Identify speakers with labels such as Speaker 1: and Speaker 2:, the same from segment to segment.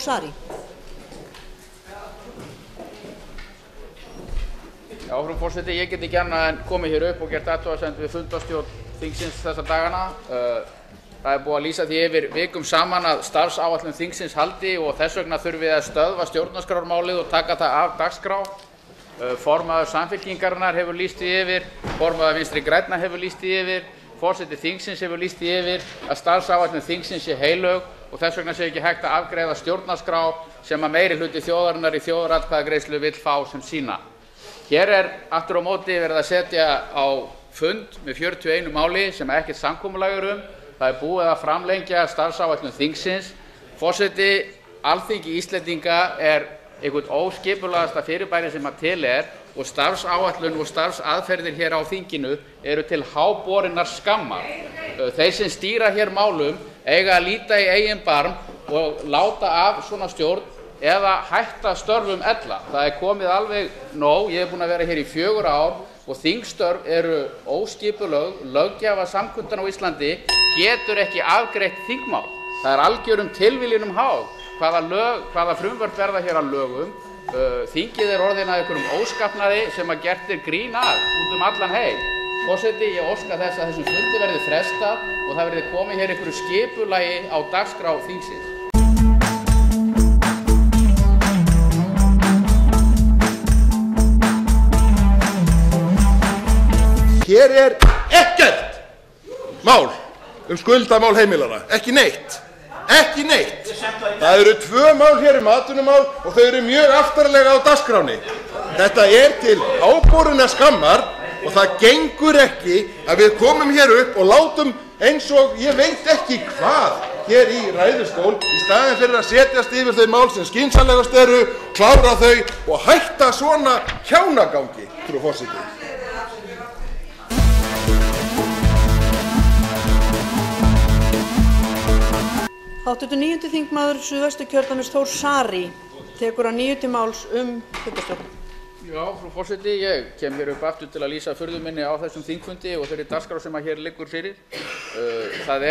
Speaker 1: Saari.
Speaker 2: Já, frú forseti, ég get ekki annað en komið hér upp og gert athugasemd við fundarstjórn þingsins þessa dagana. Það búið að lýsa því yfir vikum saman að starfsáætlun þingsins haldi og þess vegna þurfum við að stöðva stjórnarskrármálið og taka það af dagskrá. Formaður Samfylkingarinnar hefur lýst því yfir, formaður Vinstri grænna hefur lýst því yfir, forseti þingsins hefur lýst því yfir að starfsáætlun þingsins sé heilög og þess vegna sé ekki hægt að afgreiða stjórnarskrá sem að meiri hluti þjóðarinnar í þjóðaratkvæðagreiðslu vill fá sem sína. Hér aftur á móti verið að setja á fund með 41 máli sem ekkert samkomulag er Það búið að framlengja starfsáætlun þingsins. Forseti, Alþingi Íslendinga einhvern óskipulagasta fyrirbæri sem að til og starfsáætlun og starfsaðferðir hér á þinginu eru til háborinnar skammar. Þeir sem stýra hér málum eiga að líta í eigin barm og láta af svona stjórn eða hætta störfum ella. Það komið alveg nóg, ég búinn að vera hér í 4 ár og þingstörf eru óskipulögð, löggjafarsamkundan á Íslandi getur ekki afgreitt þingmál. Það algjörum tilviljunum háð hvaða frumvörp verða hér að lögum. Þingið orðin að einhverjum óskapnaði sem að gert grín að út allan heim. Forseti, ég óska þess að þessum fundi verði frestað og það verði komið hér einhverju skipulagi á dagskrá þingsins.
Speaker 3: Hér ekkert mál skuldamál heimilanna, ekki neitt. Ekki neitt. Það eru 2 mál hér atvinnumál og þau eru mjög aftarlega á dagskránni. Þetta til áborinnar skammar og það gengur ekki að við komum hér upp og látum eins og ég veit ekki hvað hér í ræðustól í staðinn fyrir að setjast yfir þau mál sem skynsamlegast eru, klára þau og hætta svona kjánagangi, frú forseti.
Speaker 1: Háttvirtur 9. þingmaður Suðvesturkjördæmis Þór Saari tekur að nýju til máls fundarstjórn.
Speaker 2: Já, frú forseti, ég kem hér upp aftur til að lýsa furðu minni á þessum þingfundi og þeirri dagskrá sem að hér liggur fyrir. Það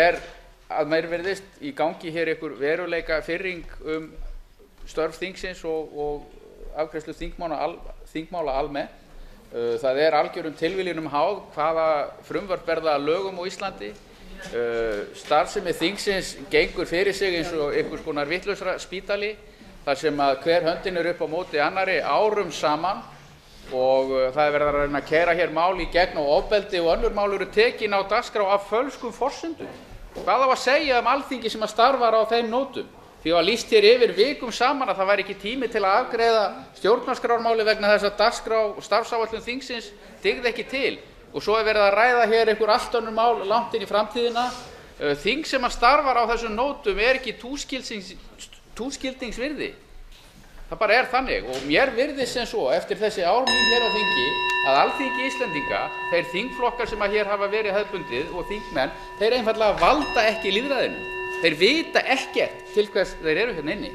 Speaker 2: að meir virðist í gangi hér einhver veruleika firring störf þingsins og afgreiðslu þingmála almennt. Það algjörum tilviljunum háð hvaða frumvörp verða að lögum á Íslandi. Starfsemi þingsins gengur fyrir sig eins og einhvers konar vitlausra spítali þar sem að hver höndin upp á móti annarri árum saman og það verið að reyna að keyra hér mál í gegn og ofbeldi og önnur mál eru tekin á dagskrá af fölskum forsendum. Hvað á að segja Alþingi sem að starfar á þeim nótum? Því var lýst hér yfir vikum saman að það væri ekki tími til að afgreiða stjórnarskrármáli vegna þess að dagskrá og starfsáætlun þingsins dygði ekki til. Og svo verið að ræða hér einhver allt önnur mál langt inn í framtíðina. Þing sem að starfar á þessum nótum ekki túskildingsvirði. Það bara þannig og mér virðist sem svo eftir þessi ár mín hér á þingi að Alþingi Íslendinga, þeir þingflokkar sem að hér hafa verið hefðbundið og þingmenn, þeir einfaldlega valda ekki lýðræðinu. Þeir vita ekkert til hvers þeir eru hérna inni.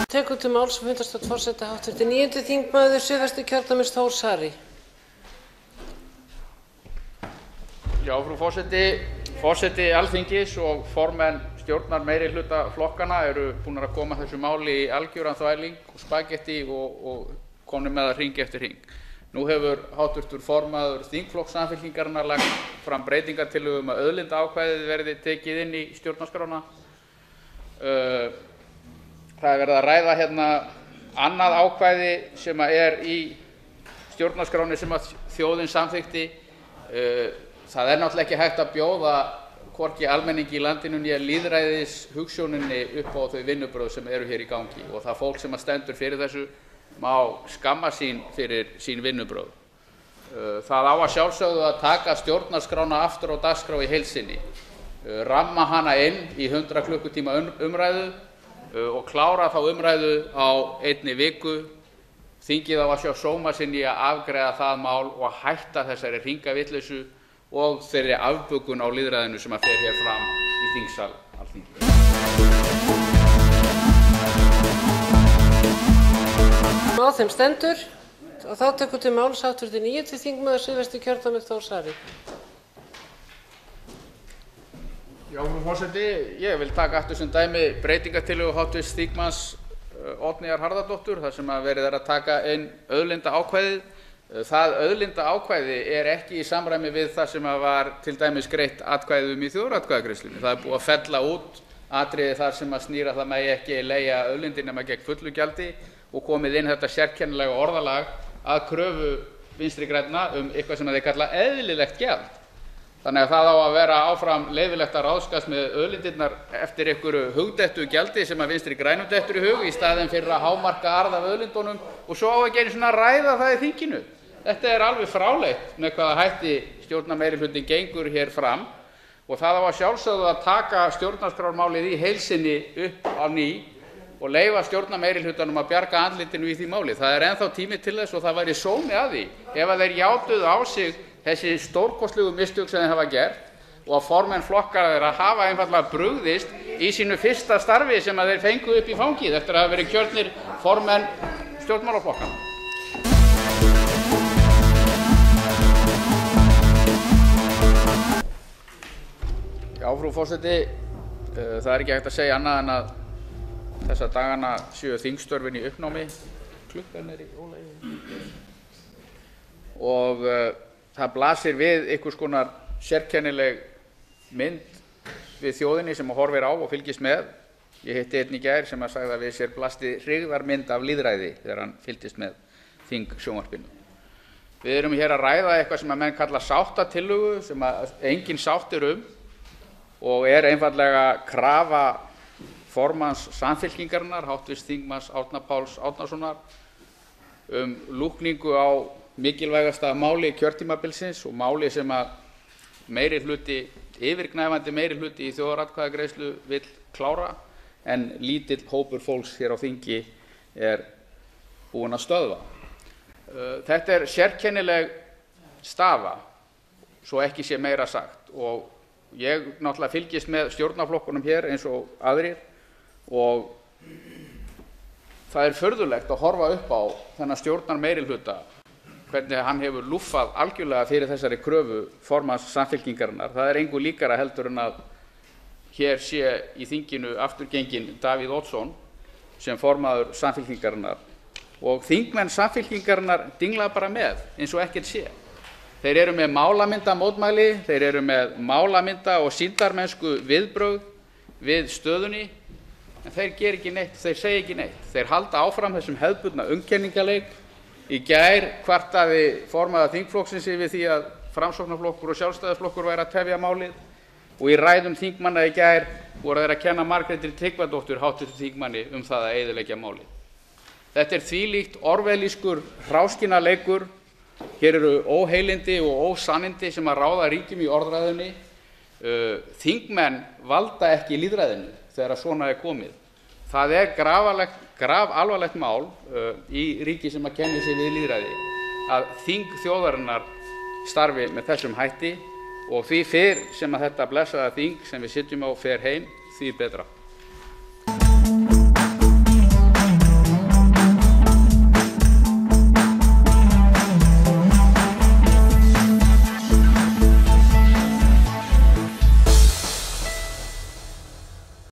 Speaker 4: Tekur til máls fundarstjórn forseta háttvirtur 9. þingmaður Suðvesturkjördæmis Þór Saari.
Speaker 2: Já, frú forseti Alþingis og formenn stjórnar meirihluta flokkana eru búin að koma þessu máli í algjöran þvæling og spagetti og komnir með það hring eftir hring. Nú hefur háttvirtur formaður þingflokks Samfylkingarinnar lagt fram breytingartillögu að auðlindaákvæðið verði tekið inn í stjórnarskrána. Það verið að ræða hérna annað ákvæði sem í stjórnarskráni sem að þjóðin samþykkti. Það náttúrulega ekki hægt að bjóða hvorki almenningi í landinu né lýðræðishugsjóninni upp á þau vinnubrögð sem eru hér í gangi og það fólk sem að stendur fyrir þessu má skamma sín fyrir sín vinnubrögð. Það á að sjálfsögðu að taka stjórnarskrána aftur á dagskrá í heild sinni, ramma hana inn í 100 klukkutíma umræðu og klára þá umræðu á einni viku. Þingið á að sjá sóma sinn í að afgreiða það mál og hætta þessari hringavitleysu og þeirri afbökun á lýðræðinu sem að fer hér fram í þingsal Alþingis.
Speaker 4: Á þeim stendur og þá tekur til máls háttvirtur 9. þingmaður Suðvesturkjördæmis Þór Saari.
Speaker 2: Já, frú forseti, ég vil taka aftur sem dæmi breytingartillögu háttvirts þingmanns Oddnýjar Harðardóttur þar sem verið að taka inn auðlindaákvæðið. Það auðlindaákvæði ekki í samræmi við það sem var til dæmis greitt atkvæði í þjóðaratkvæðagreiðslunni. Það búið að fella út atriði þar sem snýr að það megi ekki leigja auðlindir nema gegn fullu gjaldi og komið inn þetta sérkennilega orðalag að kröfu Vinstri grænna eitthvað sem þeir kalla eðlilegt gjald. Þannig að það á að vera áfram leyfilegt að ráðskast með auðlindirnar eftir einhverju hugdettu gjaldi sem að Vinstri grænum dettur í hug í staðinn fyrir að hámarka arð af auðlindunum og svo á ekki einu sinni að ræða það í þinginu. Þetta alveg fráleitt með hvaða hætti stjórnarmeirihluti gengur hér fram og það á að sjálfsögðu að taka stjórnarskrármálið í heild sinni upp á ný og leyfa stjórnarmeirihlutanum að bjarga andlitinu í því máli. Það ennþá tími til þess og það væri sómi að því ef að þeir játuðu á sig þessi stórkostlegu mistök sem þeir hafa gert og að formenn flokkar þeirra hafa einfaldlega brugðist í sínu fyrsta starfi sem að þeir fengu upp í fangið eftir að hafa verið kjörnir formenn stjórnmálaflokkanna. Já, frú forseti, það ekki hægt að segja annað en að þessa dagana séu þingstörfin í uppnámi, klukkan í ólægi og það blasir við einhvers konar sérkennileg mynd við þjóðinni sem horfir á og fylgist með. Ég hitti einn í gær sem að sagði að við sér blasti hryggðarmynd af lýðræði þegar hann fylgdist með þingsjónvarpinu. Við erum hér að ræða eitthvað sem að menn kalla sáttatillögu sem að engin sátt og einfaldlega krafa formanns Samfylkingarinnar, háttvirts þingmanns Árna Páls Árnasonar, lúkningu á mikilvægasta máli kjörtímabilsins og máli sem að yfirgnæfandi meirihluti í þjóðaratkvæðagreiðslu vill klára en lítill hópur fólks hér á þingi búinn að stöðva. Þetta sérkennileg staða, svo ekki sé meira sagt og ég náttúrulega fylgist með stjórnarflokkunum hér eins og aðrir og það furðulegt að horfa upp á þennan stjórnarmeirihluta hvernig hann hefur lúffað algjörlega fyrir þessari kröfu formanns Samfylkingarinnar. Það engu líkara heldur en að hér sé í þinginu afturgenginn Davíð Oddsson sem formaður Samfylkingarinnar og þingmenn Samfylkingarinnar dingla bara með eins og ekkert sé. Þeir með málamyndamótmæli, þeir með málamynda og sýndarmennsku viðbrögð við stöðunni en þeir gera ekki neitt, þeir segja ekki neitt. Þeir halda áfram þessum hefðbundna umkenningaleik. Í gær kvartaði formaður þingflokksins yfir því að Framsóknarflokkur og Sjálfstæðisflokkur væru að tefja málið og í ræðum þingmanna í gær voru þeir að kenna Margréti Tryggvadóttur háttvirtum þingmanni það að eyðileggja málið. Þetta þvílíkt orwellískur hráskinaleikur. Hér eru óheilindi og ósannindi sem að ráða ríkjum í orðræðunni. Þingmenn valda ekki lýðræðinu þegar svona komið. Það grafalvarlegt mál í ríki sem að kenni sig við lýðræði að þing þjóðarinnar starfi með þessum hætti og því fyrr sem að þetta blessaða þing sem við sitjum á fer heim, því betra.